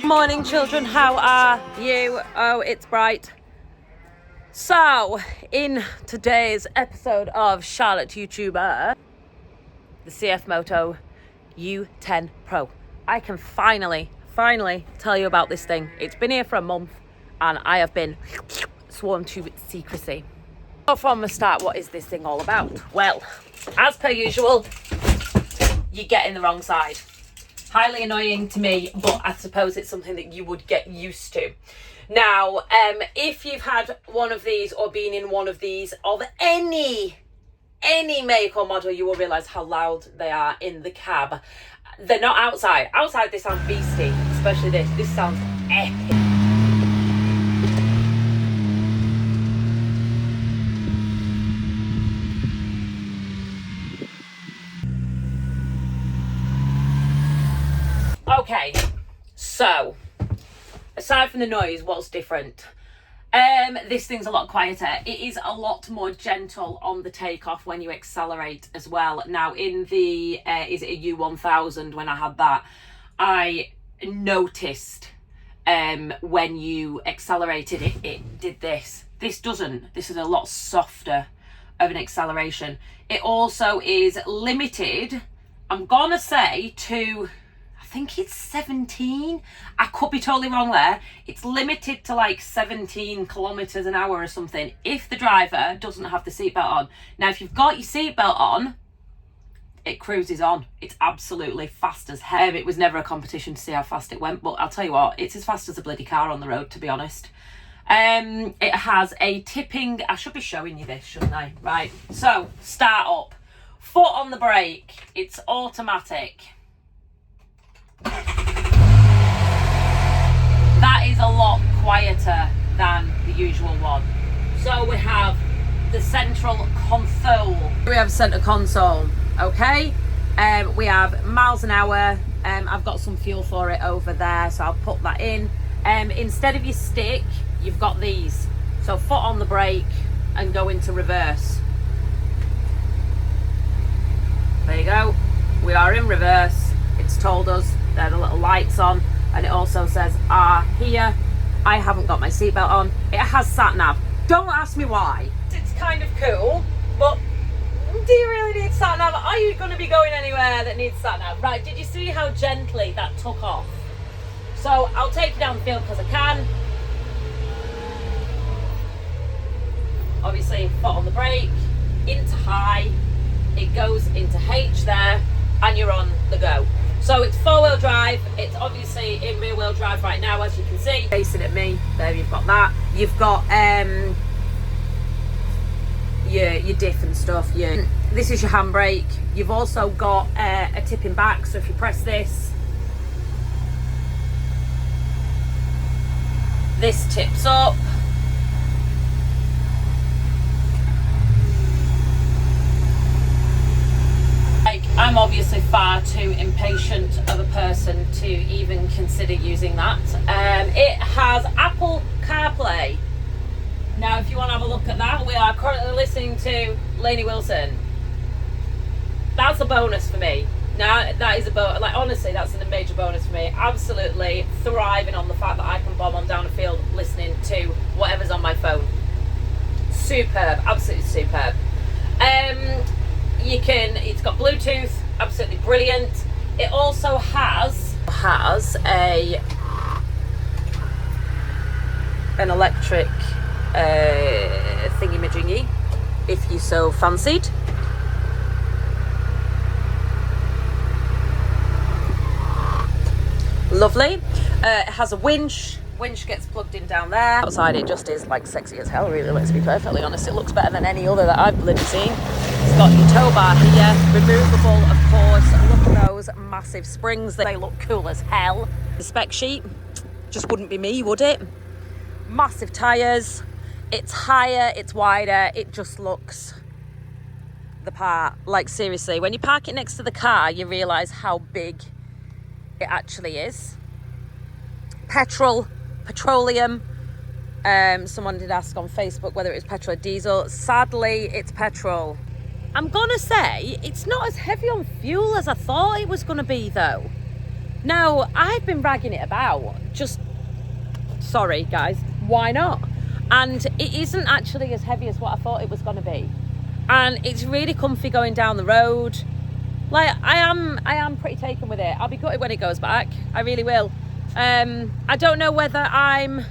Morning children, how are you? Oh, it's bright. So, in today's episode of Charlotte YouTuber, the CFMOTO U10 PRO, I can finally tell you about this thing. It's been here for a month and I have been sworn to secrecy. So from the start, what is this thing all about? Well, as per usual, you get in the wrong side. Highly annoying to me, but I suppose it's something that you would get used to. Now, if you've had one of these or been in one of these of any make or model, you will realise how loud they are in the cab. They're not outside. Outside they sound beastie, especially this. This sounds epic. Okay, so aside from the noise, what's different? This thing's a lot quieter. It is a lot more gentle on the takeoff when you accelerate as well. Now in the, is it a U1000, when I had that, I noticed when you accelerated it did this. This doesn't. This is a lot softer of an acceleration. It also is limited, I'm gonna say, to, I think it's 17. I could be totally wrong there. It's limited to like 17 kilometers an hour or something if the driver doesn't have the seatbelt on. Now, if you've got your seatbelt on, it cruises on. It's absolutely fast as hell. It was never a competition to see how fast it went, but I'll tell you what, it's as fast as a bloody car on the road, to be honest. It has a tipping, I should be showing you this, shouldn't I? Right, so start up. Foot on the brake, it's automatic. That is a lot quieter than the usual one. So we have the central console. We have center console, okay? We have miles an hour. I've got some fuel for it over there, so I'll put that in. Instead of your stick, you've got these. So foot on the brake and go into reverse. There you go. We are in reverse. It's told us. There are the little lights on, and it also says here. I haven't got my seatbelt on. It has sat nav. Don't ask me why. It's kind of cool, but do you really need sat nav? Are you going to be going anywhere that needs sat nav? Right, did you see how gently that took off? So I'll take you down the field because I can. Obviously, foot on the brake, into high, it goes into H there, and you're on the go. So it's four-wheel drive. It's obviously in rear-wheel drive right now, as you can see. Facing at me, there you've got that. You've got your diff and stuff. This is your handbrake. You've also got a tipping back, so if you press this tips up. I'm obviously far too impatient of a person to even consider using that. It has Apple CarPlay. Now, if you want to have a look at that, we are currently listening to Lainey Wilson. That's a bonus for me. Now, that is a bonus. Like, honestly, that's a major bonus for me. Absolutely thriving on the fact that I can bomb on down a field listening to whatever's on my phone. Superb, absolutely superb. It's got Bluetooth, absolutely brilliant. It also has an electric thingy-majingy, if you so fancied. Lovely. It has a winch. Winch gets plugged in down there. Outside it just is like sexy as hell, really, let's be perfectly honest. It looks better than any other that I've bloody seen. It's got your tow bar here, removable of course. Look at those massive springs, they look cool as hell. The spec sheet just wouldn't be me, would it? Massive tyres, it's higher, it's wider, it just looks the part. Like seriously, when you park it next to the car, you realise how big it actually is. Petroleum. Someone did ask on Facebook whether it was petrol or diesel. Sadly, it's petrol. I'm gonna say it's not as heavy on fuel as I thought it was gonna be though. Now, I've been ragging it about, just, sorry guys, why not? And it isn't actually as heavy as what I thought it was gonna be. And it's really comfy going down the road. Like, I am pretty taken with it. I'll be gutted when it goes back, I really will. I don't know whether I'm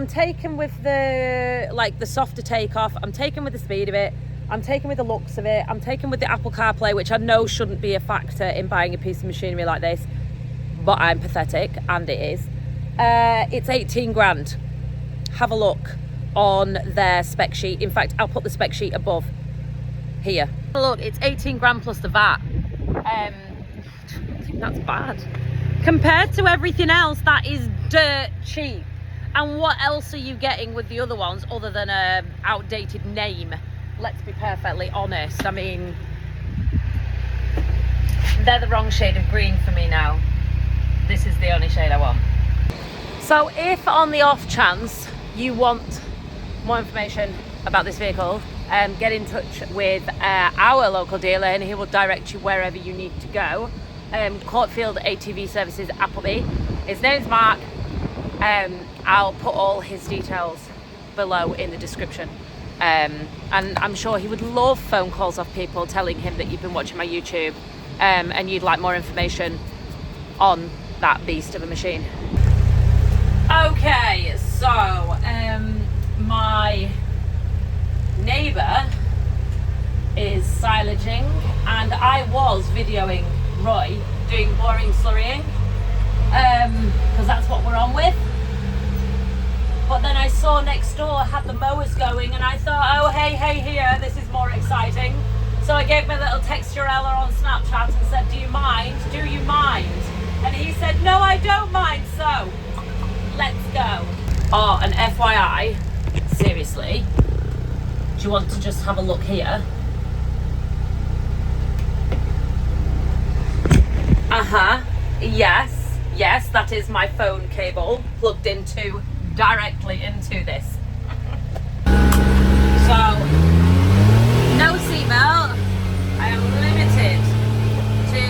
taken with the, like, the softer takeoff, I'm taken with the speed of it, I'm taken with the looks of it, I'm taken with the Apple CarPlay, which I know shouldn't be a factor in buying a piece of machinery like this, but I'm pathetic, and it is. It's 18 grand. Have a look on their spec sheet. In fact, I'll put the spec sheet above here. Look, it's 18 grand plus the VAT. I think that's bad. Compared to everything else, that is dirt cheap. And what else are you getting with the other ones other than a outdated name? Let's be perfectly honest. I mean, they're the wrong shade of green for me now. This is the only shade I want. So if on the off chance you want more information about this vehicle, get in touch with our local dealer and he will direct you wherever you need to go. Courtfield ATV Services, Appleby. His name's Mark. I'll put all his details below in the description. And I'm sure he would love phone calls off people telling him that you've been watching my YouTube and you'd like more information on that beast of a machine. Okay, so my neighbour is silaging and I was videoing Roy doing boring slurrying because that's what we're on with. But then I saw next door had the mowers going and I thought, oh hey here, this is more exciting. So I gave my little texturella on Snapchat and said, do you mind? And he said, no, I don't mind, so let's go. Oh, and FYI, seriously, do you want to just have a look here? Yes, that is my phone cable plugged into directly into this. So, no seatbelt. I am limited to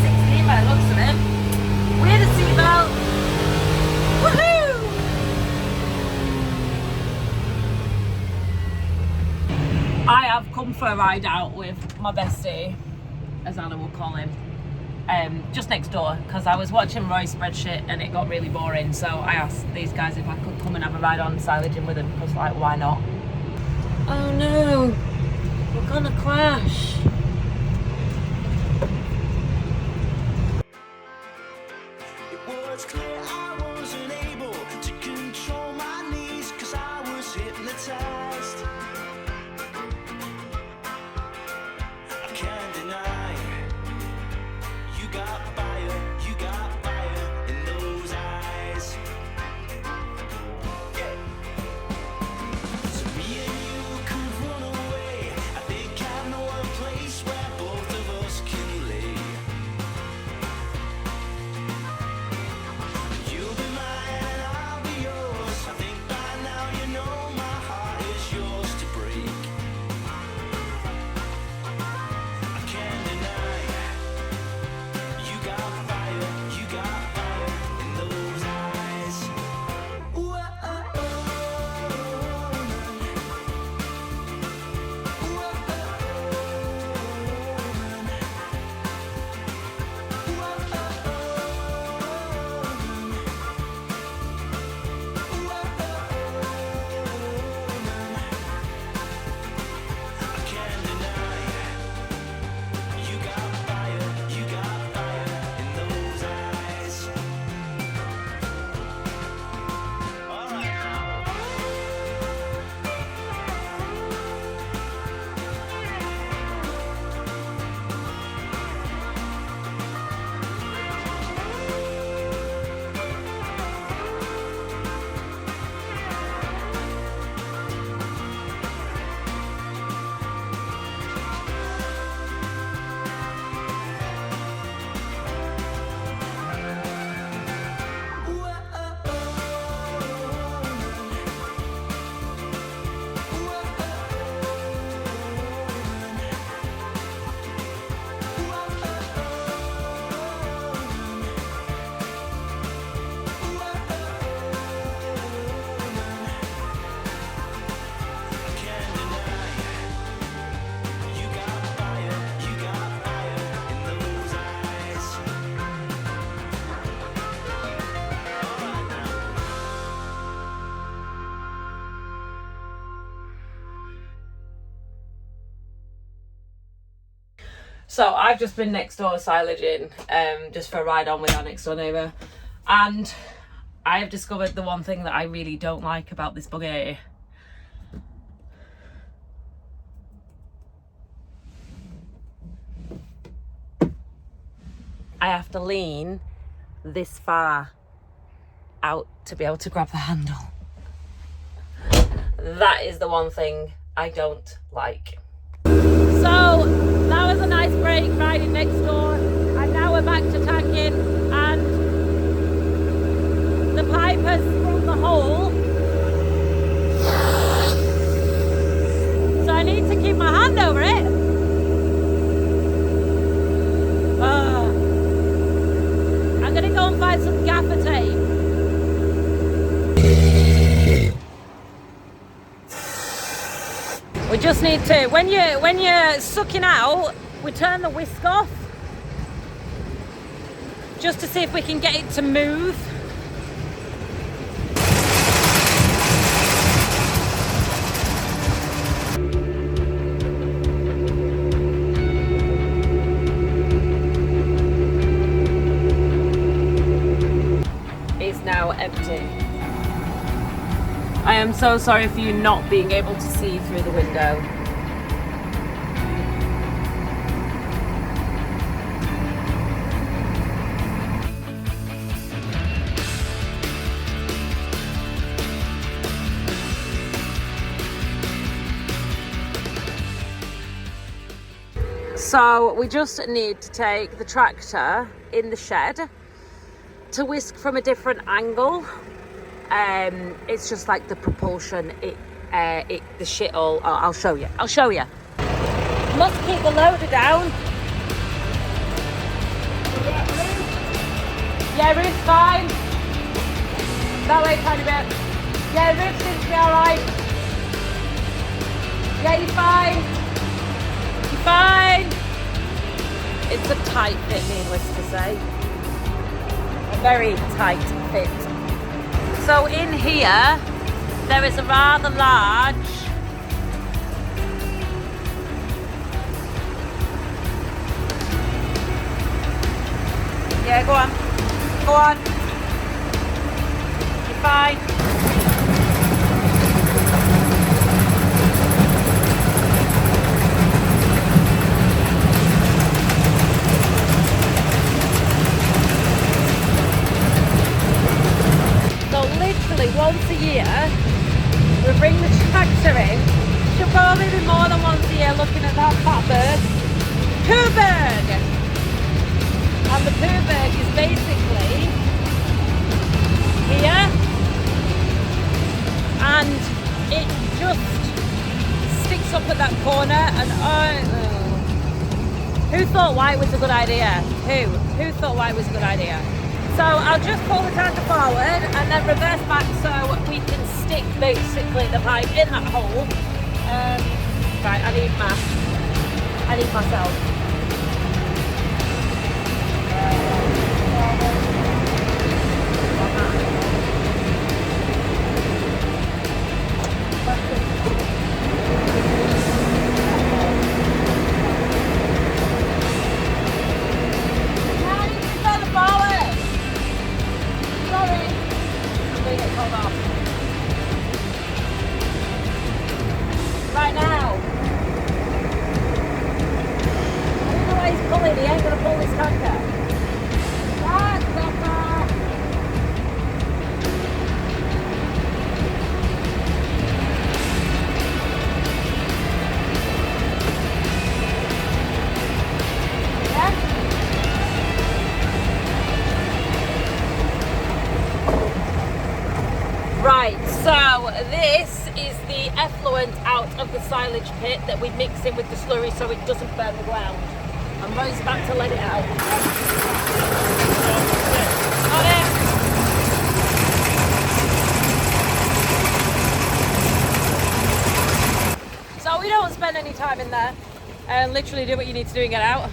16 by the looks of it. With a seatbelt. Woohoo! I have come for a ride out with my bestie, as Anna will call him. Just next door, because I was watching Roy's spreadsheet and it got really boring, so I asked these guys if I could come and have a ride on silaging with them, because like, why not? Oh no, we're gonna crash. It was clear I wasn't able to control my knees, cause I was hypnotized. I can't deny you got fire in those eyes. Yeah. So me and you could run away. I think I know a place So I've just been next door silaging, just for a ride on with our next door neighbour, and I have discovered the one thing that I really don't like about this buggy. I have to lean this far out to be able to grab the handle. That is the one thing I don't like. So that was a nice break riding next door, and now we're back to tanking, and the pipe has sprung the hole, so I need to keep my hand over it. I'm gonna go and find some gaffer tape. We just need to, when you're sucking out, we turn the whisk off just to see if we can get it to move. It's now empty. I am so sorry for you not being able to see through the window. So we just need to take the tractor in the shed to whisk from a different angle. It's just like the propulsion, the shit all, oh, I'll show you. Must keep the loader down. Yeah, roof's fine. That way, tiny bit. Yeah, roof seems to be alright. Yeah, you're fine. You're fine. It's a tight fit, needless to say. A very tight fit. So in here, there is a rather large yeah, go on. You're fine. Once a year, we bring the tractor in. Should probably be more than once a year looking at that fat bird. Poo bird! And the poo bird is basically here, and it just sticks up at that corner, and who thought white was a good idea? Who thought white was a good idea? So I'll just pull the tanker forward and then reverse back so we can stick basically the pipe in that hole. Right, I need myself. Right now. I don't know why he's pulling, he ain't gonna pull this tanker. Right, so this is the effluent out of the silage pit that we mix in with the slurry so it doesn't burn the ground. I'm Ro's about to let it out. On it. So we don't spend any time in there. Literally do what you need to do and get out.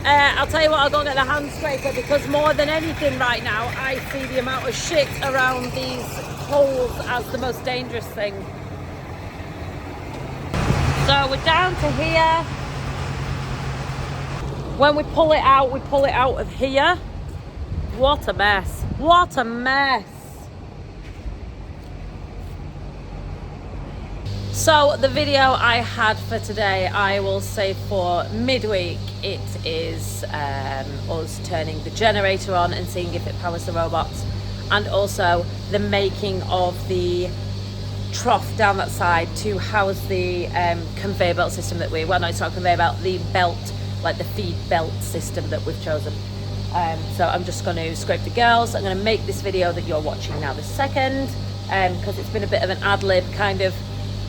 I'll tell you what, I'll go get the hand scraper because more than anything right now, I see the amount of shit around these holes as the most dangerous thing. So we're down to here. When we pull it out of here. What a mess. What a mess. So the video I had for today, I will say for midweek, it is us turning the generator on and seeing if it powers the robots, and also the making of the trough down that side to house the conveyor belt system that well, no, it's not conveyor belt, the belt, like the feed belt system that we've chosen. So I'm just going to scrape the girls. I'm going to make this video that you're watching now the second, because it's been a bit of an ad-lib kind of,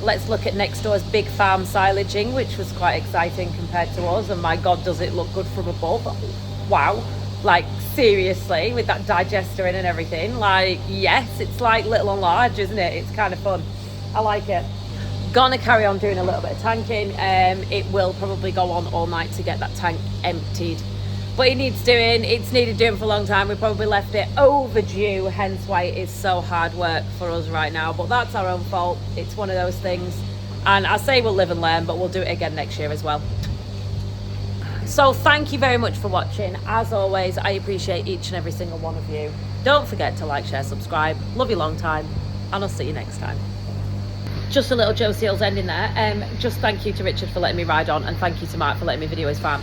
let's look at next door's big farm silaging, which was quite exciting compared to us, and my god does it look good from above. Wow, like seriously, with that digester in and everything, like yes, it's like little and large, isn't it? It's kind of fun. I like it. Gonna carry on doing a little bit of tanking. It will probably go on all night to get that tank emptied, but it needs doing. It's needed doing for a long time. We probably left it overdue, hence why it is so hard work for us right now, but that's our own fault. It's one of those things, and I say we'll live and learn, but we'll do it again next year as well. So thank you very much for watching. As always, I appreciate each and every single one of you. Don't forget to like, share, subscribe. Love you long time, and I'll see you next time. Just a little Joe Seals ending there. Just thank you to Richard for letting me ride on, and thank you to Mark for letting me video his farm.